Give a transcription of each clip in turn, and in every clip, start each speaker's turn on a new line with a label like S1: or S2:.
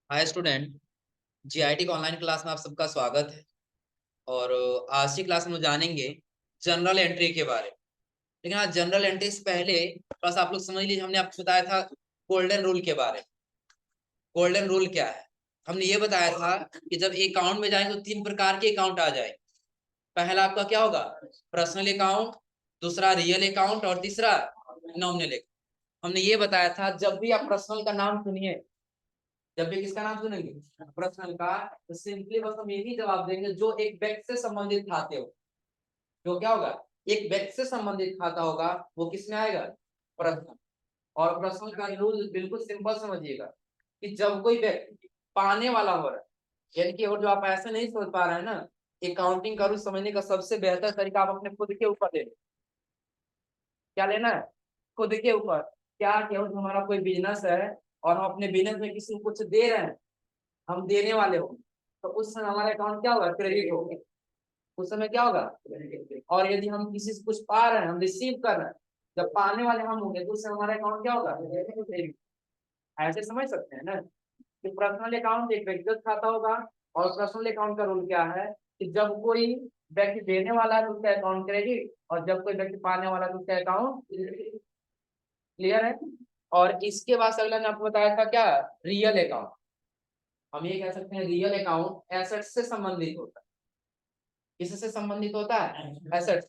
S1: Hi student. GIT का online class में आप सबका स्वागत है। और आज की क्लास में हम जानेंगे जनरल एंट्री के बारे में। लेकिन आज जनरल एंट्री से पहले थोड़ा सा आप लोग समझ लीजिए, हमने आपको बताया था गोल्डन रूल के बारे में। गोल्डन रूल क्या है? हमने ये बताया था कि जब अकाउंट में जाएंगे तो तीन प्रकार के अकाउंट आ जाए। पहला आपका क्या होगा? पर्सनल अकाउंट, दूसरा रियल अकाउंट और तीसरा नॉमिनल अकाउंट। हमने ये बताया था जब भी आप पर्सनल का नाम सुनिए, जब भी किसका नाम सुनेंगे पर्सनल का, तो सिंपली बस हम यही जवाब देंगे जो एक व्यक्ति से संबंधित खाते हो। जो क्या होगा? एक व्यक्ति से संबंधित खाता होगा वो किस में आएगा? पर्सनल। और पर्सनल का रूल बिल्कुल सिंपल समझिएगा कि जब कोई व्यक्ति पाने वाला हो रहा है, यानी कि और जो आप ऐसे नहीं सोच पा रहे हैं ना, अकाउंटिंग का रूल समझने का सबसे बेहतर तरीका आप अपने खुद के ऊपर ले लो। क्या लेना है? खुद के ऊपर। क्या केवल हमारा कोई बिजनेस है और हम अपने बिजनेस में किसी को कुछ दे रहे हैं, हम देने वाले हो, तो उस समय हमारा अकाउंट क्या होगा? क्रेडिट होगा। उस समय क्या होगा? और यदि हम किसी से कुछ पा रहे हैं, हम रिसीव कर रहे हैं, जब पाने वाले हम होंगे तो उस समय हमारा अकाउंट क्या होगा? क्रेडिट। ऐसे समझ सकते हैं ना कि पर्सनल अकाउंट एक व्यक्तिगत खाता होगा। और पर्सनल अकाउंट का रूल क्या है कि जब कोई व्यक्ति देने वाला है तो उसका अकाउंट क्रेडिट, और जब कोई व्यक्ति पाने वाला है तो उसका अकाउंट क्लियर है। और इसके बाद अगला ने आपको बताया था क्या? Real account. हम ये कह सकते हैं रियल अकाउंट एसेट से संबंधित होता है। किससे संबंधित होता है? एसेट्स।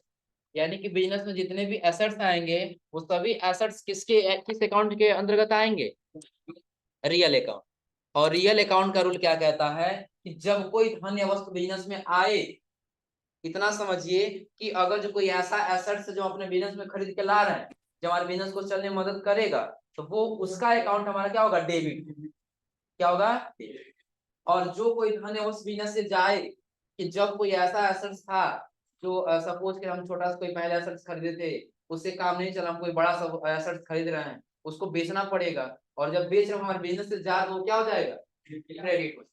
S1: यानी कि बिजनेस में जितने भी एसेट्स आएंगे वो सभी एसेट्स किस अकाउंट के अंतर्गत आएंगे? Real account. और रियल अकाउंट का रूल क्या कहता है कि जब कोई धन या वस्तु बिजनेस में आए, इतना समझिए कि अगर जो कोई ऐसा एसेट्स जो अपने बिजनेस में खरीद के ला रहे हैं, जो हमारे बिजनेस को चलने में मदद करेगा, तो वो उसका अकाउंट हमारा क्या होगा? डेबिट। क्या होगा? और जो कोई धन है उस बिजनेस से जाए कि जब कोई ऐसा एसेट्स था जो सपोज कि हम छोटा सा कोई पहले एसेट्स खरीदे थे, उससे काम नहीं चला, हम कोई बड़ा सा एसेट्स खरीद रहे हैं, उसको बेचना पड़ेगा। और जब बेच रहे हैं हमारे बिजनेस से जा तो वो क्या हो जाएगा? क्रेडिट हो।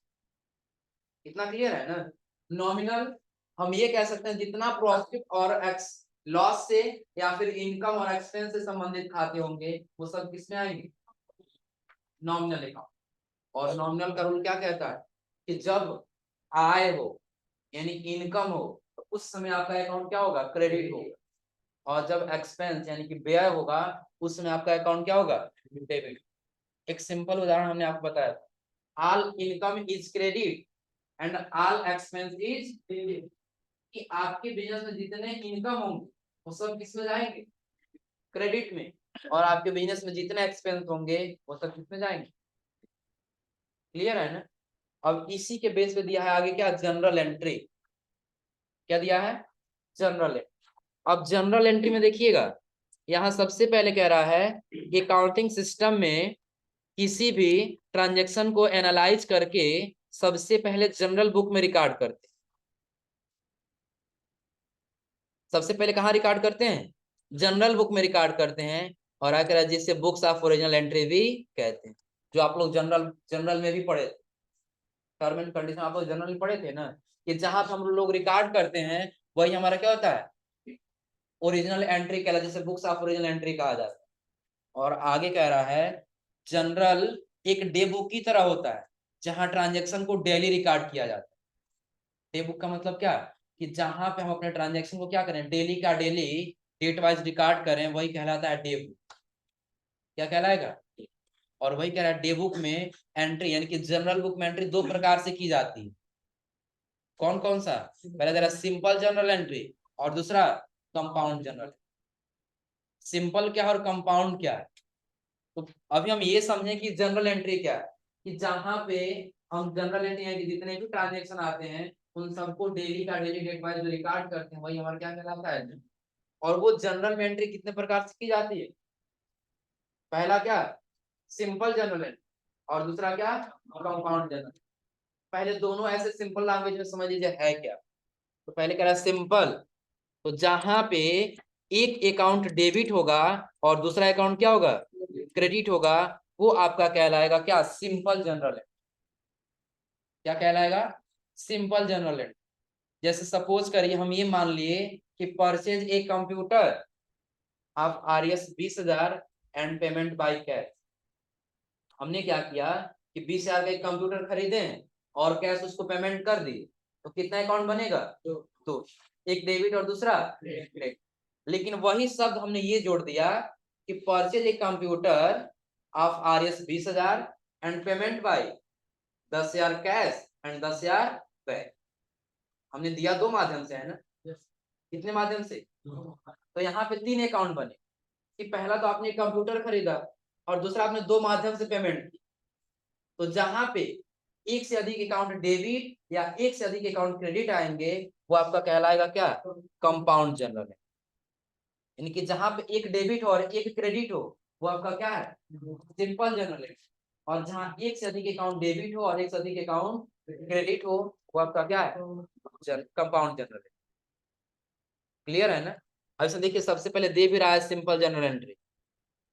S1: इतना क्लियर है ना? नॉमिनल हम ये कह सकते हैं जितना प्रॉफिट और एक्स लॉस से या फिर इनकम और एक्सपेंस से संबंधित खाते होंगे वो सब किसमें आएंगे? Nominal account. और नॉमिनल का रूल क्या कहता है कि जब आय हो यानी इनकम हो तो उस समय आपका अकाउंट क्या होगा? क्रेडिट होगा। और जब एक्सपेंस यानी कि व्यय होगा उस समय आपका अकाउंट क्या होगा? डेबिट। एक सिंपल उदाहरण हमने आपको बताया था, all income is credit and all expense is debit. कि आपके बिजनेस में जितने इनकम होंगे वो सब किस में जाएंगे? क्रेडिट में। और आपके बिजनेस में जितने एक्सपेंस होंगे वो सब किस में जाएंगे? क्लियर है ना? अब इसी के बेस पे दिया है आगे क्या? General entry. क्या दिया है? General entry. अब जनरल एंट्री में देखिएगा, यहाँ सबसे पहले कह रहा है अकाउंटिंग सिस्टम में किसी भी ट्रांजैक्शन को एनालाइज करके सबसे पहले जनरल बुक में रिकॉर्ड करते हैं। सबसे पहले कहाँ रिकॉर्ड करते हैं? जनरल बुक में रिकॉर्ड करते हैं। और आकर जिससे बुक्स ऑफ ओरिजिनल एंट्री भी कहते हैं, जो आप लोग जनरल जनरल में भी पढ़े थे। टर्म एंड कंडीशन आप लोग जनरल में पढ़े थे ना, कि जहां पे हम लोग रिकॉर्ड करते हैं वही हमारा क्या होता है? ओरिजिनल एंट्री कहलाता है, जैसे बुक्स ऑफ ओरिजिनल एंट्री कहा जाता है। और आगे कह रहा है जनरल एक डे बुक की तरह होता है जहां ट्रांजैक्शन को डेली रिकॉर्ड किया जाता है। डे बुक का मतलब क्या? कि जहां पे हम अपने ट्रांजैक्शन को क्या करें? डेली का डेली डेट वाइज रिकॉर्ड करें, वही कहलाता है डे बुक। क्या कहलाएगा? और वही कह रहा है डे बुक में एंट्री यानी कि जनरल बुक में एंट्री दो प्रकार से की जाती है। कौन कौन सा? पहला जरा सिंपल जनरल एंट्री और दूसरा कंपाउंड जनरल। सिंपल क्या है और कंपाउंड क्या है? तो अभी हम ये समझें कि जनरल एंट्री क्या है, कि जहां पे हम जनरल एंट्री है कि जितने भी ट्रांजेक्शन आते हैं उन सबको डेली का डेली डेट वाइज जो रिकॉर्ड करते हैं वही हमारा क्या कहलाता है? और वो जनरल में एंट्री कितने प्रकार से की जाती है? पहला क्या? Simple general entry. और दूसरा क्या? Compound general. पहले दोनों ऐसे सिंपल लैंग्वेज में समझ लीजिए है क्या। तो पहले कह रहा है सिंपल, तो जहां पे एक अकाउंट डेबिट होगा और दूसरा अकाउंट क्या होगा? क्रेडिट होगा, वो आपका कहलाएगा क्या? Simple general entry. क्या कहलाएगा? Simple general entry. जैसे सपोज करिए हम ये मान लिए कि purchase a computer of RS 20,000 and payment by cash. हमने क्या किया कि 20,000 का एक कंप्यूटर खरीदे और कैश उसको पेमेंट कर दी, तो कितना अकाउंट बनेगा? तो एक डेबिट और दूसरा क्रेडिट। लेकिन वही शब्द हमने ये जोड़ दिया कि purchase a computer of RS 20,000 and payment by 10,000 cash and 10,000 back. हमने दिया दो माध्यम से, है ना? कितने माध्यम से? तो यहाँ पे 3 अकाउंट बने कि पहला तो आपने कंप्यूटर खरीदा और दूसरा आपने 2 माध्यम से पेमेंट की। तो जहां पे एक से अधिक अकाउंट डेबिट या एक से अधिक अकाउंट क्रेडिट आएंगे, वो आपका कहलाएगा क्या? कंपाउंड जनरल है। यानी कि जहां पे एक डेबिट हो और एक क्रेडिट हो, वो आपका क्या है? सिंपल जनरल है। और जहां एक से अधिक अकाउंट डेबिट हो और एक से अधिक अकाउंट क्रेडिट हो, वो आपका क्या है? कंपाउंड जनरल है। क्लियर है ना? अब से देखिए, सबसे पहले दे भी रहा है सिंपल जनरल एंट्री,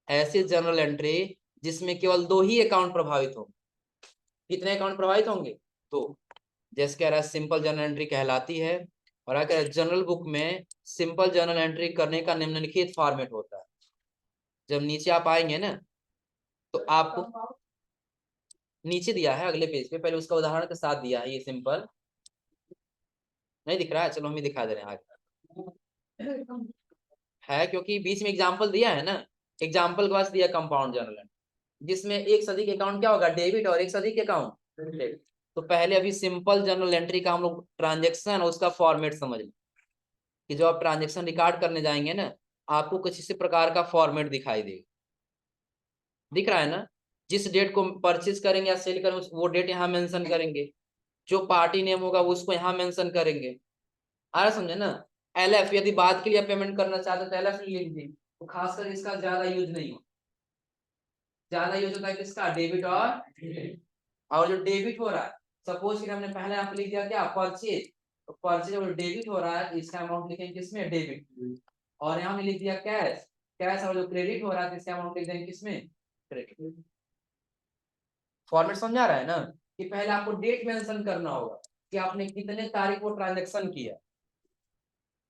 S1: ऐसी जनरल एंट्री जिसमें केवल 2 ही अकाउंट प्रभावित होंगे। कितने अकाउंट प्रभावित होंगे? 2। जैसे कह रहा है सिंपल जनरल एंट्री कहलाती है। और अगर जनरल बुक में सिंपल जनरल एंट्री करने का निम्नलिखित फॉर्मेट होता है। जब नीचे आप आएंगे ना, तो आपको नीचे दिया है अगले पेज पे, पहले उसका उदाहरण के साथ दिया है। ये सिंपल नहीं दिख रहा है, चलो हम ही दिखा दे रहे हैं आगे है, क्योंकि बीच में एग्जाम्पल दिया है ना। एग्जाम्पल के पास दिया कंपाउंड जनरल एंट्री, जिसमें एक से अधिक अकाउंट क्या होगा? डेबिट, और एक से अधिक अकाउंट क्रेडिट। तो पहले अभी सिंपल जनरल एंट्री का हम लोग ट्रांजेक्शन और उसका फॉर्मेट समझ लें कि जो आप ट्रांजेक्शन रिकॉर्ड करने जाएंगे ना, आपको कुछ इसी प्रकार का फॉर्मेट दिखाई देगा। दिख रहा है ना? जिस डेट को परचेज करेंगे या सेल करेंगे, वो डेट यहाँ मेंशन करेंगे। जो पार्टी नेम होगा उसको यहाँ मेंशन करेंगे। आ रहा समझे ना? LF, यदि बाद के लिए पेमेंट करना चाहते तो LF लिख दी। तो खासकर इसका ज्यादा यूज नहीं हो, ज्यादा यूज होता है किसका? डेबिट और जो डेबिट हो रहा है, सपोज कि हमने पहले यहाँ पे लिख दिया क्या? परचेज। तो परचेज और डेबिट हो रहा है, तो इसका अमाउंट लिखेंगे किसमें? डेबिट। और यहाँ में लिख दिया कैश। कैश और जो क्रेडिट हो रहा है, तो इसका अमाउंट लिख देंगे किसमें? क्रेडिट। फॉर्मेट समझा रहा है ना? कि पहले आपको डेट मेंशन करना होगा कि आपने कितने तारीख को ट्रांजेक्शन किया,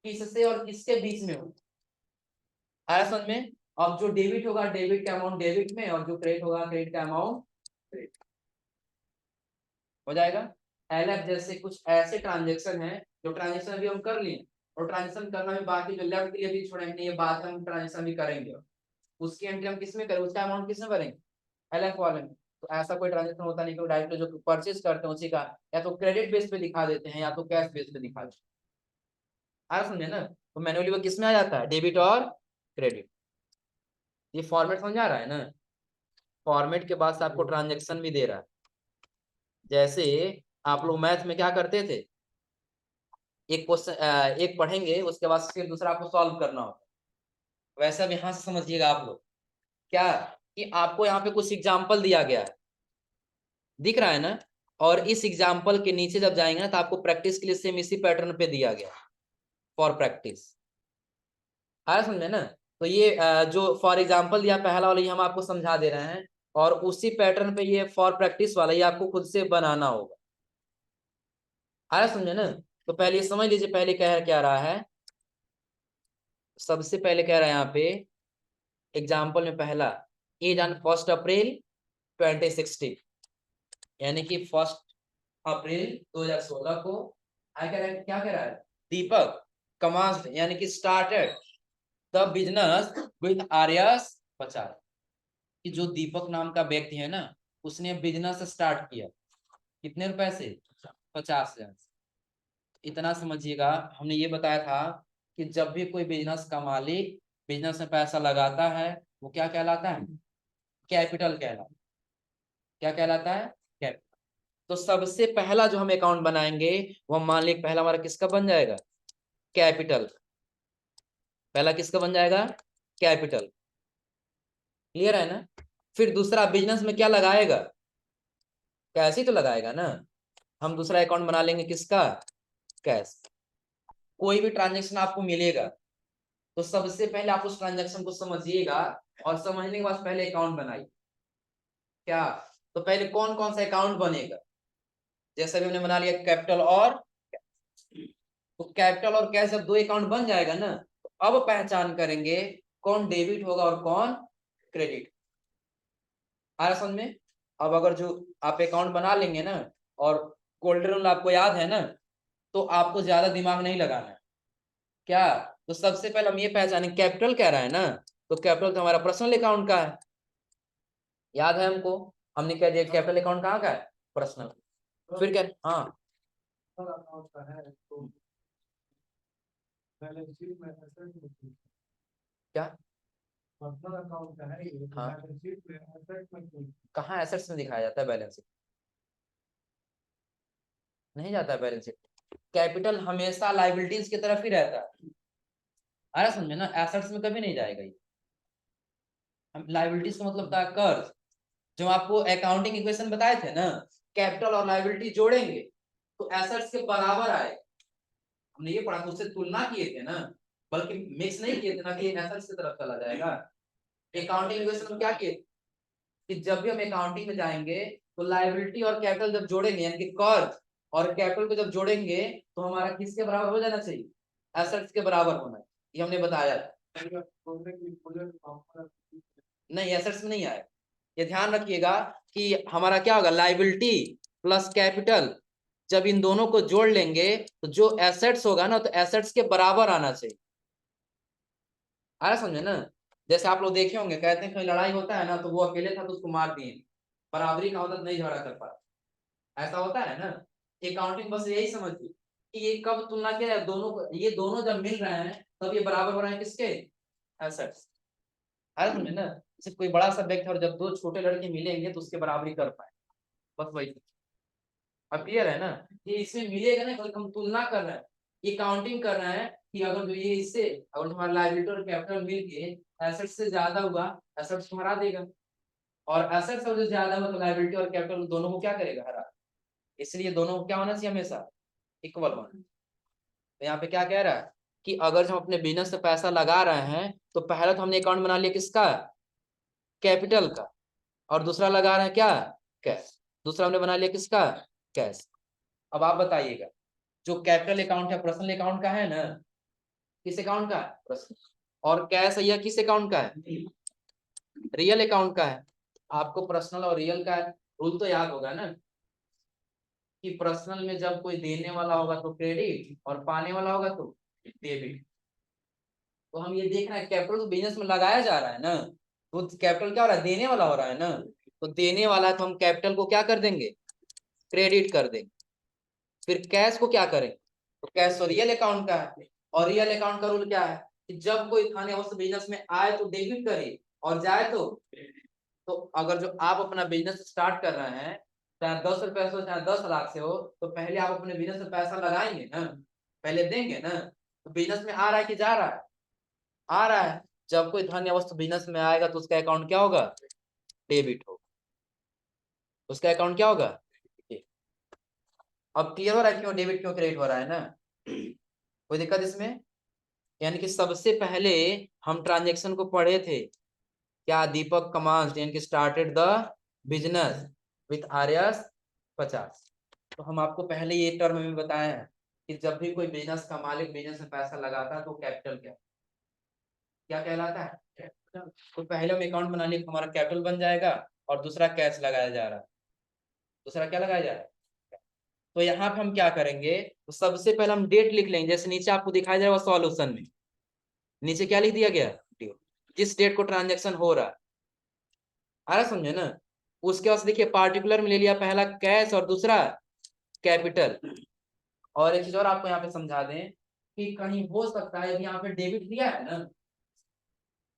S1: किससे और किसके बीच में हो। आया समझ में? अब जो डेबिट होगा, डेबिट का अमाउंट डेबिट में, और जो क्रेडिट होगा, क्रेडिट का अमाउंट क्रेडिट। हो जाएगा। LF जैसे कुछ ऐसे ट्रांजेक्शन है जो ट्रांजेक्शन अभी हम कर लिए, और ट्रांजेक्शन करना भी बाकी, जो लेफ्ट के लिए भी छोड़ेंगे, ये बात हम ट्रांजेक्शन भी करेंगे, उसकी एंट्री हम किसमें करें, उसका अमाउंट किसमें भरेंगे? LF वाले में। तो ऐसा कोई ट्रांजेक्शन होता नहीं कि डायरेक्ट जो परचेज करते हैं उसी का या तो क्रेडिट बेस पे दिखा देते हैं या तो कैश बेस पे दिखा देते हैं। आ समझे ना? तो मैनुअली वो किसमें आ जाता है? डेबिट और क्रेडिट। ये फॉर्मेट समझा रहा है ना? फॉर्मेट के बाद से आपको ट्रांजेक्शन भी दे रहा है। जैसे आप लोग मैथ में क्या करते थे, एक क्वेश्चन एक पढ़ेंगे, उसके बाद फिर दूसरा आपको सॉल्व करना होगा। वैसा अब यहाँ से समझिएगा आप लोग क्या, कि आपको यहाँ पे कुछ एग्जाम्पल दिया गया है, दिख रहा है ना? और इस एग्जाम्पल के नीचे जब जाएंगे ना, तो आपको प्रैक्टिस के लिए सेम इसी पैटर्न पे दिया गया फॉर प्रैक्टिस। आया समझे ना? तो ये जो फॉर एग्जाम्पल दिया पहला वाला, ये हम आपको समझा दे रहे हैं, और उसी पैटर्न पे ये फॉर प्रैक्टिस वाला ये आपको खुद से बनाना होगा। आया समझे ना? तो पहले ये समझ लीजिए, पहले कह क्या रहा है। सबसे पहले कह रहा है यहाँ पे एग्जाम्पल में पहला, इज ऑन 1 अप्रैल 2016, यानी कि 1 अप्रैल 2016 को क्या कह रहा है? दीपक कमांस, यानी कि started the business with RS 50। कि जो दीपक नाम का व्यक्ति है ना, उसने बिजनेस स्टार्ट किया कितने रुपए से? 50,000। इतना समझिएगा, हमने ये बताया था कि जब भी कोई बिजनेस का मालिक बिजनेस में पैसा लगाता है, वो क्या कहलाता है? कैपिटल कहलाता है। क्या कहलाता है? कैपिटल। तो सबसे पहला जो हम अकाउंट बनाएंगे, वो मालिक पहला हमारा किसका बन जाएगा? कैपिटल। पहला किसका बन जाएगा? कैपिटल। क्लियर है ना? फिर दूसरा बिजनेस में क्या लगाएगा? कैश ही तो लगाएगा ना। हम दूसरा अकाउंट बना लेंगे किसका? कैश। कोई भी ट्रांजेक्शन आपको मिलेगा, तो सबसे पहले आप उस ट्रांजेक्शन को समझिएगा, और समझने के बाद पहले अकाउंट बनाइए। क्या? तो पहले कौन कौन सा अकाउंट बनेगा? जैसे भी हमने बना लिया कैपिटल और, तो कैपिटल और कैश जब 2 अकाउंट बन जाएगा ना, तो अब पहचान करेंगे कौन डेबिट होगा और कौन क्रेडिट। आ रहा समझ में? अब अगर जो आप अकाउंट बना लेंगे ना और गोल्डन रूल आपको याद है ना, तो आपको ज्यादा दिमाग नहीं लगाना है। क्या? तो सबसे पहले हम ये पहचाने कैपिटल कह रहा है ना, तो कैपिटल तो हमारा पर्सनल अकाउंट का है, याद है हमको। हमने कह दिया कैपिटल अकाउंट कहाँ का है? पर्सनल। फिर क्या? हाँ क्या? हाँ कहाँ एसेट्स में दिखाया जाता है बैलेंस शीट? नहीं जाता है बैलेंस शीट। कैपिटल हमेशा लाइबिलिटीज की तरफ ही रहता है। अरे समझे ना, एसेट्स में कभी नहीं जाएगा ये। हम लाइबिलिटीज का मतलब था कर्ज। जो आपको अकाउंटिंग इक्वेशन बताए थे ना, कैपिटल और लाइबिलिटी जोड़ेंगे तो एसेट्स के बराबर आए। हमने ये पढ़ा, उससे तुलना किए थे ना, बल्कि मिक्स नहीं किए थे ना कि एसेट्स की तरफ चला जाएगा। अकाउंटिंग इक्वेशन में क्या किए कि जब भी हम अकाउंटिंग में जाएंगे तो लाइबिलिटी और कैपिटल जब जोड़ेंगे, यानी कि कर्ज और कैपिटल को जब जोड़ेंगे तो हमारा किसके बराबर हो जाना चाहिए? एसेट्स के बराबर होना है। ये हमने बताया। नहीं, एसेट्स में नहीं आया। ये ध्यान रखिएगा कि हमारा क्या होगा, लाइबिलिटी प्लस कैपिटल जब इन दोनों को जोड़ लेंगे तो जो एसेट्स होगा ना, तो एसेट्स के बराबर आना चाहिए। आ रहा समझे ना? जैसे आप लोग देखे होंगे, कहते हैं कहीं लड़ाई होता है ना, तो वो अकेले था तो उसको मार दिए, बराबरी का होता तो नहीं झगड़ा कर पा। ऐसा होता है ना। अकाउंटिंग बस यही समझती कि ये कब तुलना किया जाए, दोनों को, ये दोनों जब मिल रहे हैं तब ये बराबर हो रहे हैं किसके? एसेट्स। अरे समझे ना, जैसे कोई बड़ा सा व्यक्ति और जब दो छोटे लड़के मिलेंगे तो उसके बराबरी कर पाए, बस वही। अब क्लियर है ना? ये इसमें मिलेगा ना, बल्कि हम तुलना कर रहे हैं, ये काउंटिंग कर रहे हैं कि अगर जो ये इससे, अगर तुम्हारा लायबिलिटी और कैपिटल मिल के एसेट से ज्यादा हुआ, एसेट्स को हरा देगा। और एसेट्स अगर ज्यादा हुआ तो लायबिलिटी और कैपिटल दोनों को क्या करेगा? हरा। इसलिए दोनों को क्या होना चाहिए? हमेशा इक्वल होना। तो यहाँ पे क्या कह रहा है कि अगर हम अपने बिजनेस से पैसा लगा रहे हैं तो पहले तो हमने अकाउंट बना लिया किसका? कैपिटल का। और दूसरा लगा रहे हैं क्या? कैश। दूसरा हमने बना लिया किसका? कैश। अब आप बताइएगा, जो कैपिटल अकाउंट है पर्सनल अकाउंट का है ना, किस अकाउंट का है? पर्सनल। और कैश यह किस अकाउंट का है? रियल अकाउंट का है। आपको पर्सनल और रियल का रूल तो याद होगा ना, कि पर्सनल में जब कोई देने वाला होगा तो क्रेडिट और पाने वाला होगा तो डेबिट। तो हम ये देख रहे हैं कैपिटल तो बिजनेस में लगाया जा रहा है ना, तो कैपिटल क्या हो रहा है? देने वाला हो रहा है ना। तो देने वाला है तो हम कैपिटल को क्या कर देंगे? क्रेडिट कर देंगे। फिर कैश को क्या करें? तो कैश तो रियल अकाउंट का है। और रियल अकाउंट का रूल क्या है कि जब कोई खाने वस्तु बिजनेस में आए तो डेबिट करे और जाए तो अगर जो आप अपना बिजनेस स्टार्ट कर रहे हैं, चाहे 10 रुपए से हो चाहे 10 लाख से हो, तो पहले आप अपने बिजनेस में पैसा लगाएंगे ना, पहले देंगे ना। तो बिजनेस में आ रहा है कि जा रहा है? आ रहा है। जब कोई धन या वस्तु बिजनेस में आएगा तो उसका अकाउंट क्या होगा? डेबिट होगा। उसका अकाउंट क्या होगा? अब क्लियर हो रहा है क्यों डेबिट क्यों क्रेडिट हो रहा है ना? कोई दिक्कत इसमें? यानी कि सबसे पहले हम ट्रांजेक्शन को पढ़े थे, क्या? दीपक कमांस यानी कि स्टार्टेड द बिजनेस विथ आर्यस 50। तो हम आपको पहले ये टर्म में बताए हैं कि जब भी कोई बिजनेस का मालिक बिजनेस में पैसा लगाता है तो कैपिटल क्या क्या कहलाता है? कैपिटल। तो पहले हम अकाउंट बना लिए, हमारा कैपिटल बन जाएगा और दूसरा कैश लगाया जा रहा है। दूसरा क्या लगाया जा रहा है? तो यहाँ पे हम क्या करेंगे, तो सबसे पहले हम डेट लिख लेंगे, जैसे नीचे आपको दिखाया जाएगा सॉल्यूशन में। नीचे क्या लिख दिया गया? डेट। जिस डेट को ट्रांजेक्शन हो रहा है। आ रहा समझे ना? उसके बाद देखिए पार्टिकुलर में ले लिया, पहला कैश और दूसरा कैपिटल। और एक चीज और आपको यहाँ पे समझा दें कि कहीं हो सकता है, यदि यहाँ पे डेबिट दिया है ना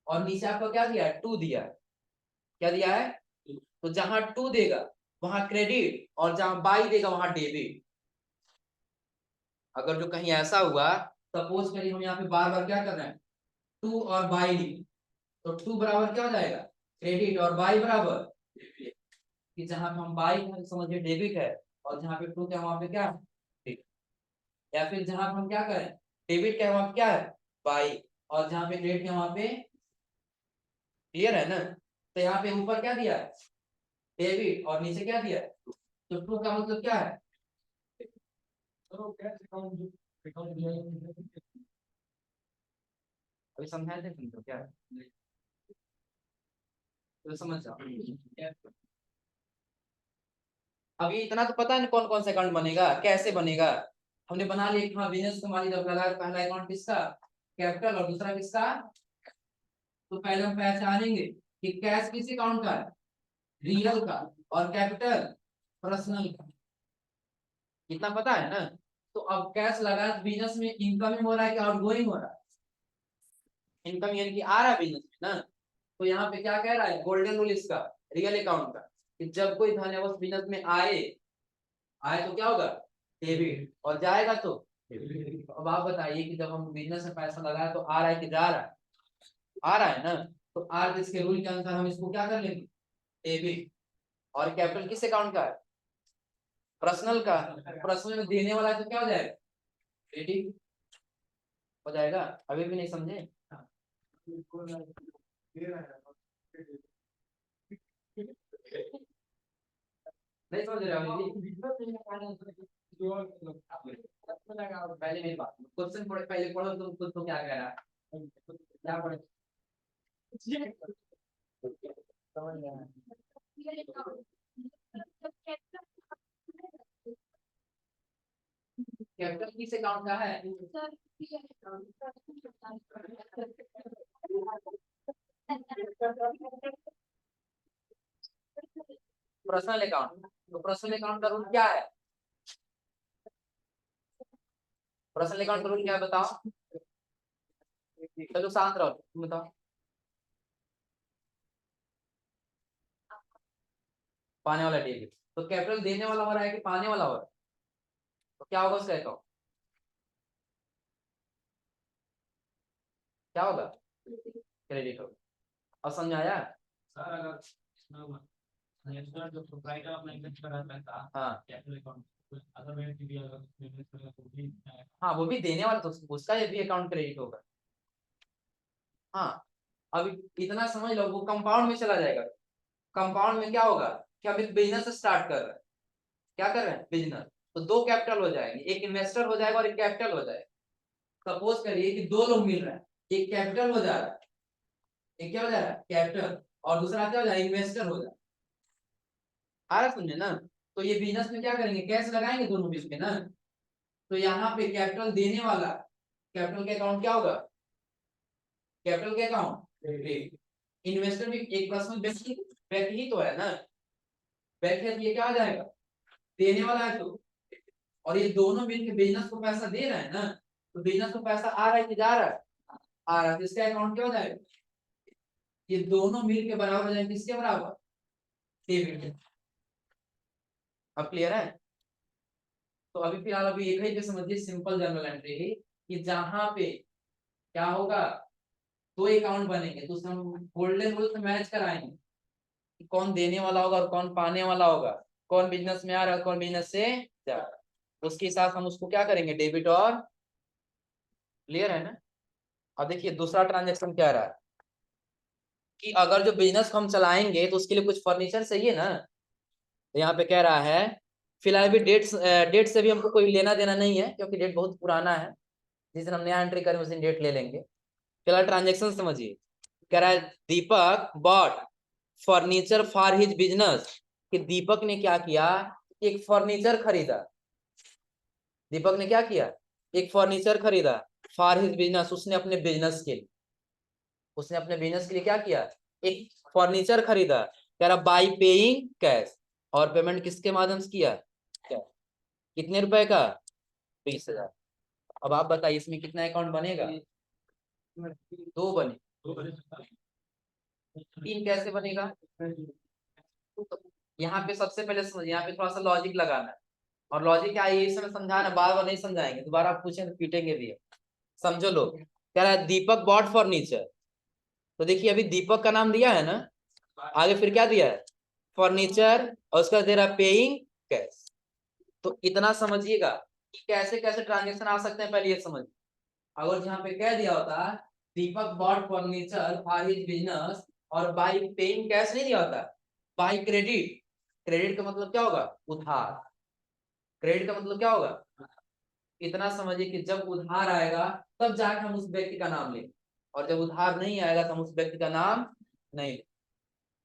S1: और नीचे आपको क्या दिया है? 2 दिया है। क्या दिया है? तो जहां 2 देगा वहां क्रेडिट और जहां बाई देगा वहां डेबिट। अगर जो कहीं ऐसा हुआ, सपोज करिए हम यहाँ पे बार बार क्या कर रहे हैं? 2 और बाई लिख, तो 2 बराबर क्या हो जाएगा? क्रेडिट और बाई बराबर डेबिट। कि जहां पे हम बाई समझिए डेबिट है और जहां पे 2 क्या वहां पे क्या है? या फिर जहां पे हम क्या करें, डेबिट क्या है वहां पे क्या है? बाई। और जहां पे क्रेडिट है वहां पे, क्लियर है ना? तो यहाँ पे ऊपर क्या दिया है? डेबिट और नीचे क्या दिया है? तो 2 का मतलब क्या है? अभी समझाए थे तुमको क्या है? तो समझ जाओ। अब ये इतना तो पता है ना कौन कौन सा अकाउंट बनेगा, कैसे बनेगा। हमने बना लिया, हाँ बिजनेस का मालिक जब लगा, पहला अकाउंट किसका, कैपिटल, और दूसरा किसका। तो पहले हम पहचानेंगे कि कैश किस अकाउंट का है, रियल का, और कैपिटल पर्सनल का। इतना पता है ना। तो अब कैश लगा बिजनेस में, इनकमिंग हो रहा है कि आउटगोइंग हो रहा है, इनकम यानी कि आ रहा है बिजनेस में ना। तो यहाँ पे क्या कह रहा है, गोल्डन रूल इसका, रियल अकाउंट का, कि जब कोई धन उस बिजनेस में आए, आए तो क्या होगा, डेबिट, और जाएगा तो डेबिट। अब आप बताइए कि जब हम बिजनेस में पैसा लगाए तो आ रहा है कि जा रहा है, आ रहा है ना। तो आर इसके रूल के अनुसार हम इसको क्या कर लेंगे, डेबिट। और कैपिटल किस अकाउंट का है, पर्सनल का। पर्सनल में देने वाला है तो क्या हो जाएगा, क्रेडिट हो जाएगा। अभी भी नहीं समझे, नहीं समझ रहे हो पहले मेरी बात, क्वेश्चन पहले पढ़ो, तुम खुद तो क्या कह रहा है, क्या पढ़े समझ गया। कैपिटल किस अकाउंट का है, पर्सनल अकाउंट। तो पर्सनल अकाउंट का रूल क्या है, पर्सनल अकाउंट का रूल क्या है बताओ। चलो शांत रहो, तुम बताओ। पाने वाला डेबिट। तो कैपिटल देने वाला हो रहा है कि पाने वाला हो रहा है, तो क्या होगा उसका अकाउंट, क्या होगा, क्रेडिट होगा। अब समझाया। सर अगर नेशनल जो प्रोप्राइटर अपना इन्वेस्ट कर रहा था, हाँ कैपिटल अकाउंट, अगर मैं भी अगर इन्वेस्ट करेगा तो भी, हाँ वो भी देने वाला, तो उसका ये भी अकाउंट क्रेडिट होगा। हाँ अब इतना समझ लो, वो कंपाउंड में चला जाएगा। कंपाउंड में क्या होगा, कि हम एक बिजनेस स्टार्ट कर रहे हैं, क्या कर रहे हैं, बिजनेस। तो दो कैपिटल हो जाएंगे, एक इन्वेस्टर हो जाएगा और एक कैपिटल हो जाएगा। सपोज करिए कि दो लोग मिल रहे हैं, एक कैपिटल हो जा रहा है, एक क्या हो जा रहा है, कैपिटल, और दूसरा क्या हो जा रहा है, इन्वेस्टर हो जा रहा है। आ रहा समझे ना। तो ये बिजनेस में क्या करेंगे, कैश लगाएंगे दोनों बीच में ना। तो यहाँ पे कैपिटल देने वाला, कैपिटल के अकाउंट क्या होगा, कैपिटल के अकाउंट। इन्वेस्टर भी एक पर्सनल व्यक्ति, व्यक्ति ही तो है ना, व्यक्ति है, तो ये क्या आ जाएगा, देने वाला है तो। और ये दोनों मिलकर बिजनेस को पैसा दे रहे हैं ना। तो बिजनेस को पैसा आ रहा है कि जा रहा है, आ रहा है, तो इसका अकाउंट क्या हो जाएगा, ये दोनों मिलके बराबर हो जाएंगे, किसके बराबर, डेबिट के। अब क्लियर है। तो अभी फिलहाल अभी एक ही पे समझिए, सिंपल जनरल एंट्री कि जहां पे क्या होगा, दो अकाउंट बनेंगे, तो उसमें हम गोल्डन रूल से मैच कराएंगे कि कौन देने वाला होगा और कौन पाने वाला होगा, कौन बिजनेस में आ रहा है कौन बिजनेस से जा रहा है। उसके हिसाब से हम उसको क्या करेंगे, डेबिट और, क्लियर है ना। अब देखिए दूसरा ट्रांजेक्शन क्या रहा है, कि अगर जो बिजनेस हम चलाएंगे तो उसके लिए कुछ फर्नीचर चाहिए ना। तो यहाँ पे कह रहा है, फिलहाल भी डेट से भी हमको कोई लेना देना नहीं है, क्योंकि डेट बहुत पुराना है, जिस दिन हम नया एंट्री करें उस दिन डेट ले लेंगे। फिलहाल ट्रांजेक्शन समझिए, कह रहा है Deepak bought furniture for his business, कि दीपक ने क्या किया, एक फर्नीचर खरीदा। दीपक ने क्या किया, एक फर्नीचर खरीदा, फॉर हिज बिजनेस, उसने अपने बिजनेस के लिए, उसने अपने बिजनेस के लिए क्या किया, एक फर्नीचर खरीदा। कह रहा बाई पेइंग कैश, और पेमेंट किसके माध्यम से किया, क्या, कितने रुपए का, 20,000। अब आप बताइए इसमें कितना अकाउंट बनेगा, दो बने, तीन कैसे बनेगा। तो यहाँ पे सबसे पहले समझिए, यहाँ पे थोड़ा सा लॉजिक लगाना है। और लॉजिक क्या है, ये समय समझाना, बार बार नहीं समझाएंगे, दोबारा आप पूछें तो पीटेंगे भी। समझो लोग, कह रहा है दीपक बॉट फर्नीचर। तो देखिए अभी दीपक का नाम दिया है ना, आगे फिर क्या दिया है, फर्नीचर, और उसका दे रहा पेइंग कैश। तो इतना समझिएगा कि कैसे कैसे ट्रांजेक्शन आ सकते हैं, पहले ये समझिए। अगर यहाँ पे कह दिया होता Deepak bought furniture for his business, और बाय पेइंग कैश नहीं दिया होता, बाय क्रेडिट। क्रेडिट का मतलब क्या होगा, उधार। क्रेडिट का मतलब क्या होगा, इतना समझिए कि जब उधार आएगा तब जाकर हम उस व्यक्ति का नाम लेंगे, और जब उधार नहीं आएगा तो हम उस व्यक्ति का नाम नहीं लेंगे।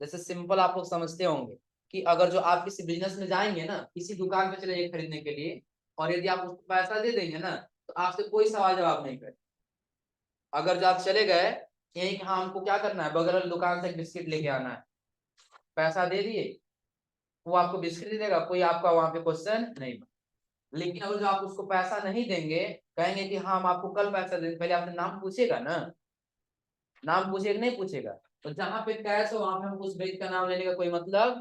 S1: जैसे सिंपल आप लोग समझते होंगे कि अगर जो आप किसी बिजनेस में जाएंगे ना, किसी दुकान पे चले जाइए खरीदने के लिए, और यदि आप उसको पैसा दे देंगे ना, तो आपसे कोई सवाल जवाब नहीं करे। अगर जो आप चले गए यही कि हाँ हमको क्या करना है, बगल वाली दुकान से एक बिस्किट लेके आना है, पैसा दे दिए, वो आपको बिस्किट दे देगा, कोई आपका वहां पे क्वेश्चन नहीं। लेकिन अगर जो आप उसको पैसा नहीं देंगे, कहेंगे कि हाँ हम आपको कल पैसा देंगे, पहले आपसे नाम पूछेगा ना, नाम पूछेगा नहीं पूछेगा। तो जहाँ पे कैश हो वहां पे हमको उस व्यक्ति का नाम लेने का कोई मतलब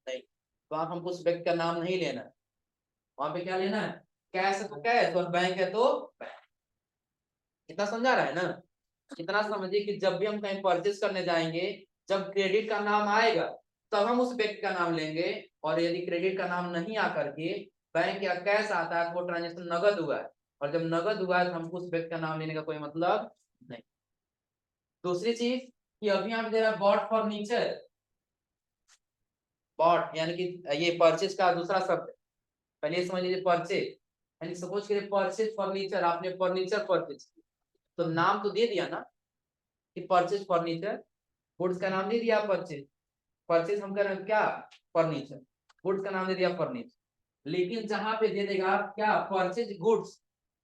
S1: नहीं, तो वहां हमको उस व्यक्ति का नाम नहीं लेना है। वहां पे क्या लेना है, कैश है तो कैश, और बैंक है तो बैंक। इतना समझा रहा है ना। इतना समझिए कि जब भी हम कहीं परचेज करने जाएंगे, जब क्रेडिट का नाम आएगा तब हम उस व्यक्ति का नाम लेंगे, और यदि क्रेडिट का नाम नहीं आकर के बैंक या कैश आता है तो वो ट्रांजेक्शन नगद हुआ है, और जब नगद हुआ है तो हमको उस व्यक्ति का नाम लेने का कोई मतलब नहीं। दूसरी चीज कि अभी यहाँ पे दे रहा है बॉट फर्नीचर, बॉट यानी कि ये परचेज का दूसरा शब्द है। पहले ये समझ लीजिए परचेज, यानी सपोज करिए परचेज फर्नीचर, आपने फर्नीचर परचेज किया, तो नाम तो दे दिया ना कि परचेज फर्नीचर, गुड्स का नाम दे दिया परचेज, परचेज हम कर रहे हैं क्या, फर्नीचर, गुड्स का नाम दे दिया फर्नीचर। लेकिन जहां पे दे देगा क्या, परचेज गुड्स,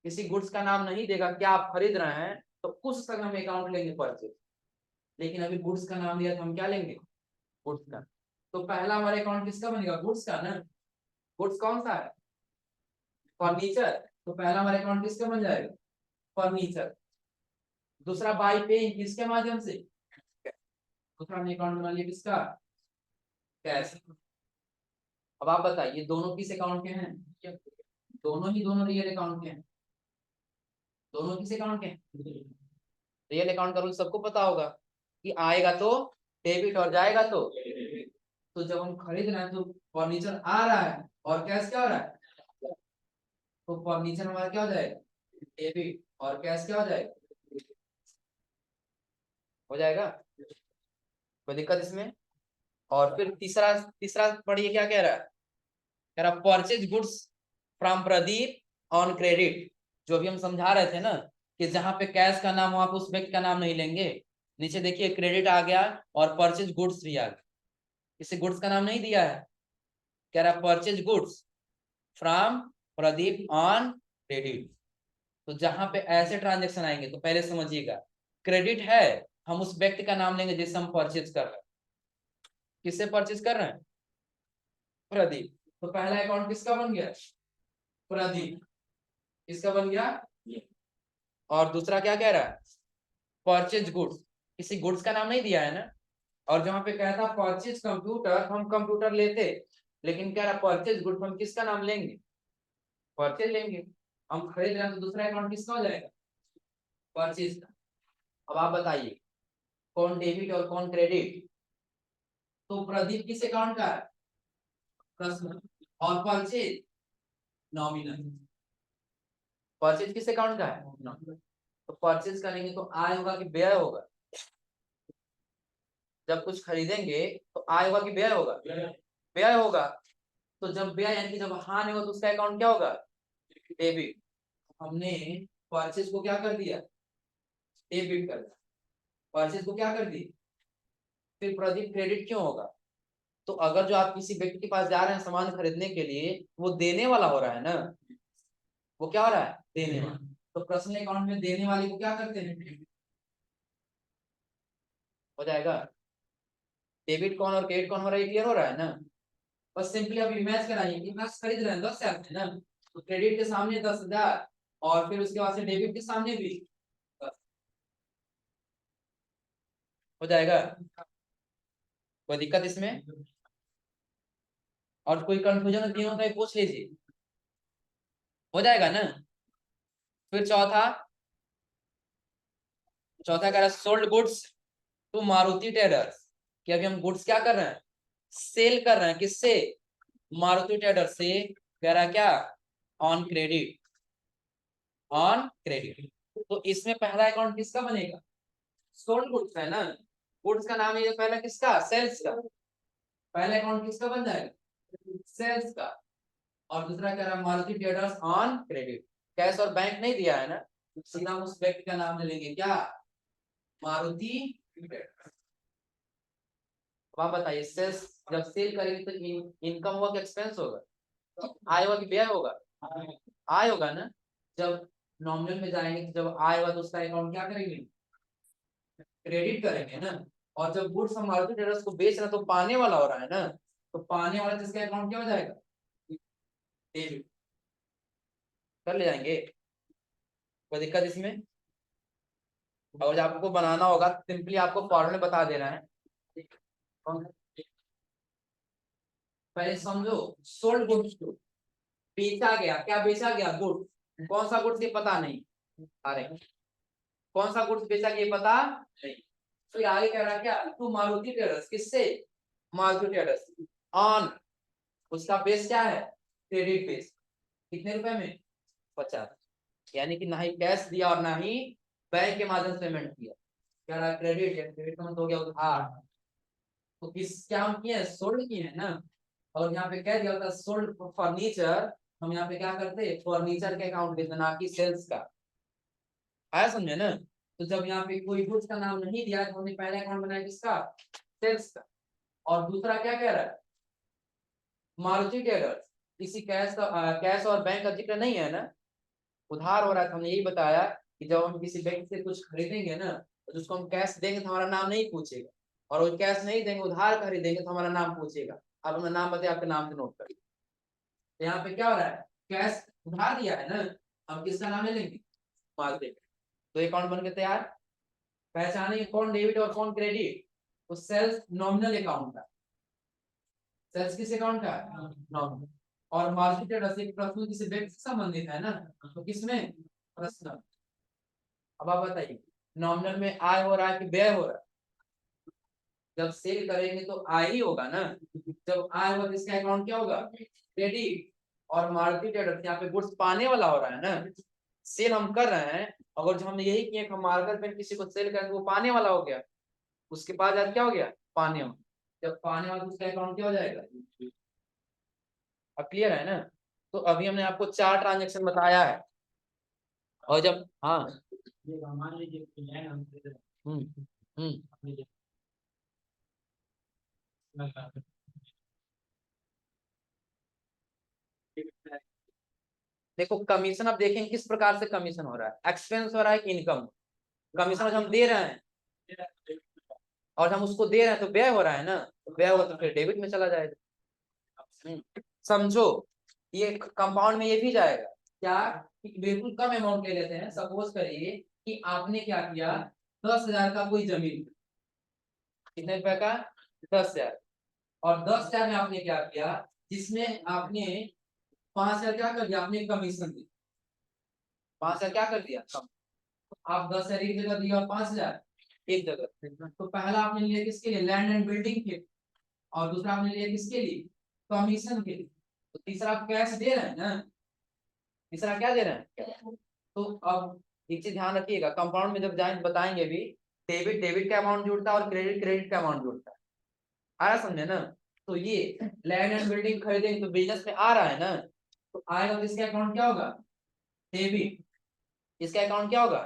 S1: किसी गुड्स का नाम नहीं देगा, क्या आप खरीद रहे हैं, तो उस समय हम अकाउंट लेंगे परचेज। लेकिन अभी गुड्स का नाम दिया तो हम क्या लेंगे, गुड्स का। तो पहला हमारा अकाउंट किसका बनेगा, गुड्स का ना। गुड्स कौन सा है, फर्नीचर, तो पहला हमारा अकाउंट किसका बन जाएगा, फर्नीचर। दूसरा बाई पे किसके माध्यम से, दूसरा हमने अकाउंट बना लिया किसका, कैश। अब आप बताइए दोनों किस अकाउंट के हैं, दोनों ही दोनों रियल अकाउंट के हैं, दोनों किस अकाउंट के हैं, रियल अकाउंट का रूल सबको पता होगा कि आएगा तो डेबिट और जाएगा तो। तो जब हम खरीद रहे हैं तो फर्नीचर आ रहा है और कैश क्या हो रहा है, तो फर्नीचर हमारा क्या हो जाएगा, डेबिट, और कैश क्या हो जाएगा, हो जाएगा, कोई दिक्कत इसमें। और फिर तीसरा तीसरा पढ़िए क्या कह रहा है, कह रहा purchase goods from Pradeep on credit. जो भी हम समझा रहे थे ना कि जहां पे कैश का नाम वहां पे उस व्यक्ति का नाम नहीं लेंगे। नीचे देखिए क्रेडिट आ गया और परचेज गुड्स भी आ गया, इसे गुड्स का नाम नहीं दिया है, कह रहा purchase goods from Pradeep on credit. तो जहां पे ऐसे ट्रांजेक्शन आएंगे तो पहले समझिएगा, क्रेडिट है, हम उस व्यक्ति का नाम लेंगे जिससे हम परचेज कर रहे हैं। किससे परचेज कर रहे हैं, प्रदीप। तो पहला अकाउंट किसका बन गया, प्रदीप, किसका बन गया। और दूसरा क्या कह रहा है, परचेज गुड्स, किसी गुड्स का नाम नहीं दिया है ना। और जहां पे कहा था परचेज कंप्यूटर, हम कंप्यूटर लेते, लेकिन कह रहा परचेज गुड्स, हम किसका नाम लेंगे, परचेज लेंगे। हम खरीद रहे हैं तो दूसरा अकाउंट किसका हो जाएगा, परचेज का। अब आप बताइए कौन डेबिट और कौन क्रेडिट, तो प्रदीप किस अकाउंट का है, प्रश्न, और परचेज नॉमिनल, परचेज किस अकाउंट का है, तो परचेज करेंगे तो आय होगा कि व्यय होगा, जब कुछ खरीदेंगे तो आय होगा कि व्यय होगा, व्यय होगा। तो जब व्यय यानी कि जब हानि होगा तो उसका अकाउंट क्या होगा, डेबिट। हमने परचेज को क्या कर दिया, डेबिट कर दिया, परचेज को क्या कर दी, फिर प्रदीप क्रेडिट क्यों होगा। तो अगर जो आप किसी व्यक्ति के पास जा रहे हैं सामान खरीदने के लिए, वो देने वाला हो रहा है ना, वो क्या हो रहा है, देने वाला। तो पर्सनल अकाउंट में देने वाले को क्या करते हैं, हो जाएगा। डेबिट कौन और क्रेडिट कौन हो रहा है, क्लियर हो रहा है ना। बस सिंपली अब मैच कराइए कि मैच खरीद रहे हैं 10,000 से ना, तो क्रेडिट के सामने 10,000, और फिर उसके बाद से डेबिट के सामने भी 10, हो जाएगा, कोई दिक्कत इसमें। और कोई कंफ्यूजन नहीं होता है पूछ लीजिए, हो जाएगा ना। फिर चौथा, चौथा कह रहा है sold goods to Maruti traders, कि अभी हम गुड्स क्या कर रहे हैं, सेल कर रहे हैं, किससे, मारुति ट्रेडर्स से। कह रहा है क्या, ऑन क्रेडिट, ऑन क्रेडिट। तो इसमें पहला अकाउंट किसका बनेगा, सोल्ड गुड्स है ना, गुड्स का नाम है ये पहला किसका, सेल्स का, पहला अकाउंट किसका बन जाएगा, सेल्स का। और दूसरा कह रहा है Maruti traders on credit, cash और बैंक नहीं दिया है ना, सीधा उस व्यक्ति का नाम ले लेंगे क्या, मारुति ट्रेडर्स। अब आप बताइए सेल्स जब सेल करेंगे तो इनकम होगा कि एक्सपेंस होगा, आय होगा कि व्यय होगा, आय होगा ना। जब नॉमिनल में जाएंगे तो जब आय होगा तो उसका अकाउंट क्या करेंगे, क्रेडिट करेंगे ना। और जब गुड्स हम मारुति ट्रेडर्स को बेच रहे हैं तो पाने वाला हो रहा है ना, तो पाने वाला जिसका अकाउंट क्या हो जाएगा, डेबिट। कर ले जाएंगे, कोई दिक्कत इसमें। और जब आपको बनाना होगा सिंपली आपको फॉर्मूले बता देना है। पहले समझो, सोल्ड गुड्स टू, बेचा गया, क्या बेचा गया, गुड्स। कौन सा गुड्स ये पता नहीं, अरे कौन सा गुड्स बेचा गया पता नहीं। तो आगे कह रहा है क्या, टू मारुति ट्रेडर्स, किससे, मारुति ट्रेडर्स, ऑन, उसका बेस क्या है, क्रेडिट बेस। कितने रुपए में, 50। यानी कि ना ही कैश दिया और ना ही बैंक के माध्यम से पेमेंट किया। कह रहा है क्रेडिट है, क्रेडिट का मतलब हो गया उधार। तो किस क्या हम किए, सोल्ड किए हैं ना। और यहाँ पे कह दिया होता सोल्ड फर्नीचर, हम यहाँ पे क्या करते हैं, फर्नीचर के अकाउंट देते ना कि सेल्स का। आया समझे ना। तो जब यहाँ पे कोई गुड्स का नाम नहीं दिया तो हमने पहला अकाउंट बनाया किसका, सेल्स का। और दूसरा क्या कह रहा है, मारुति ट्रेडर्स, किसी कैश का कैश और बैंक का जिक्र नहीं है ना, उधार हो रहा है। तो हमने यही बताया कि जब हम किसी बैंक से कुछ खरीदेंगे ना तो उसको हम कैश देंगे तो हमारा नाम नहीं पूछेगा, और वो कैश नहीं देंगे, उधार खरीदेंगे तो हमारा नाम पूछेगा। आप अपना नाम बताइए, आपके नाम से नोट करिए। तो यहाँ पे क्या हो रहा है, कैश उधार दिया है ना, हम किसका नाम ले लेंगे, मारुति। तो अकाउंट बन के तैयार। पहचानेंगे कौन डेबिट और कौन क्रेडिट, तो सेल्स नॉमिनल अकाउंट का, सेल्स किस अकाउंट का, नॉमिनल। और मार्केट ट्रेड प्रश्न किसी व्यक्ति से संबंधित है ना, तो किसमें, प्रश्न। अब आप बताइए, नॉमिनल में आय हो रहा है कि व्यय हो रहा है, जब सेल करेंगे तो आय ही होगा ना। जब आय होगा तो इसका अकाउंट क्या होगा, क्रेडिट। और मार्केट ट्रेडर यहाँ पे गुड्स पाने वाला हो रहा है ना, सेल हम कर रहे हैं। अगर जो हमने यही किया कि हम मार्केट में किसी को सेल करेंगे वो पाने वाला हो गया, उसके बाद आज क्या हो गया, पाने वाला। जब पाने वाला तो उसका अकाउंट क्या हो जाएगा। अब क्लियर है ना। तो अभी हमने आपको 4 ट्रांजेक्शन बताया है। और जब हाँ, हम्म हम्म देखो कमीशन, अब देखेंगे किस प्रकार से कमीशन हो रहा है, एक्सपेंस हो रहा है कि इनकम। कमीशन हम दे रहे हैं और हम उसको दे रहे हैं तो व्यय हो रहा है ना, तो व्यय होगा तो फिर डेबिट में चला जाएगा। समझो, ये कंपाउंड में ये भी जाएगा क्या, कि बिल्कुल कम अमाउंट ले लेते हैं। सपोज करिए कि आपने क्या किया, 10,000 का कोई जमीन, कितने रुपए का, 10,000। और 10,000 में आपने क्या किया, जिसमें आपने 5,000 क्या कर दिया, आपने कमीशन दी। 5,000 क्या कर दिया कम। आप 10,000 एक जगह दिया और 5,000 एक जगह। तो पहला आपने लिया किसके लिए, लैंड एंड बिल्डिंग के। और दूसरा आपने लिया किसके लिए, कमीशन के लिए। तो तीसरा आप कैश दे रहे हैं ना, तीसरा क्या दे रहे हैं। तो अब एक चीज ध्यान रखिएगा, कंपाउंड में जब जाएंगे बताएंगे भी, डेबिट डेबिट का अमाउंट जुड़ता है और क्रेडिट क्रेडिट का अमाउंट जुड़ता है। आ रहा समझे ना। तो ये लैंड एंड बिल्डिंग खरीदेंगे तो बिजनेस में आ रहा है ना, तो आएगा तो इसका अकाउंट क्या होगा, डेबिट। इसका अकाउंट क्या होगा,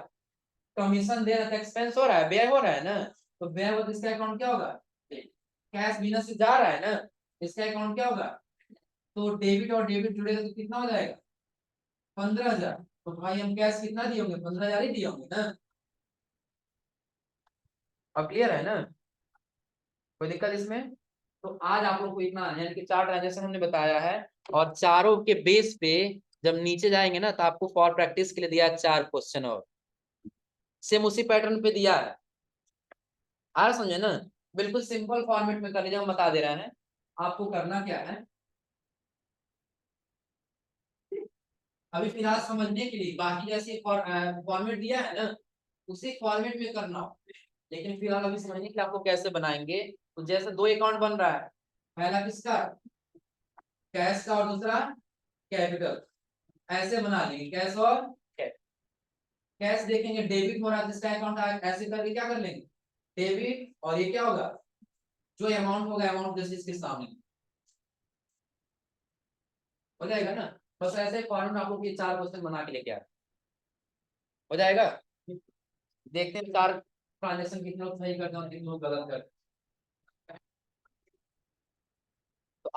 S1: कमीशन दे रहा था, एक्सपेंस हो रहा है, व्यय हो रहा है ना, तो व्यय हो तो इसका अकाउंट क्या होगा, कैश बिजनेस से जा रहा है ना, इसका अकाउंट क्या होगा। तो डेबिट और डेबिट जुड़ेगा तो कितना हो जाएगा, 15,000। तो भाई हम कैश कितना दिए होंगे, 15,000 ही दिए होंगे ना। अब क्लियर है ना, कोई दिक्कत इसमें। तो आज आप लोग को इतना यानी कि 4 ट्रांजेक्शन हमने बताया है। और चारों के बेस पे जब नीचे जाएंगे ना तो आपको फॉर प्रैक्टिस के लिए दिया है 4 क्वेश्चन, और सेम उसी पैटर्न पे दिया है। आ रहा समझे ना, बिल्कुल सिंपल फॉर्मेट में कर लीजिए, हम बता दे रहे हैं आपको करना क्या है। अभी फिलहाल समझने के लिए बाकी जैसे फॉर्मेट दिया है ना, उसी फॉर्मेट में करना हो। लेकिन फिलहाल अभी समझने के लिए आपको कैसे बनाएंगे। तो जैसे 2 अकाउंट बन रहा है, पहला किसका, कैश का, और दूसरा कैपिटल। ऐसे बना लेंगे कैश और कैश। कैश देखेंगे डेबिट हो रहा है जिसका अकाउंट ऐसे करके क्या कर लेंगे, डेबिट। और ये क्या होगा, जो अमाउंट होगा अमाउंट जैसे इसके सामने हो जाएगा ना। बस ऐसे फॉर्मेट आप लोग ये 4 क्वेश्चन बना के लेके आए, हो जाएगा। देखते हैं 4 ट्रांजेक्शन कितने लोग सही करते हैं और कितने लोग गलत करते हैं।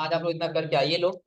S1: आज आप लोग इतना करके आइए लोग।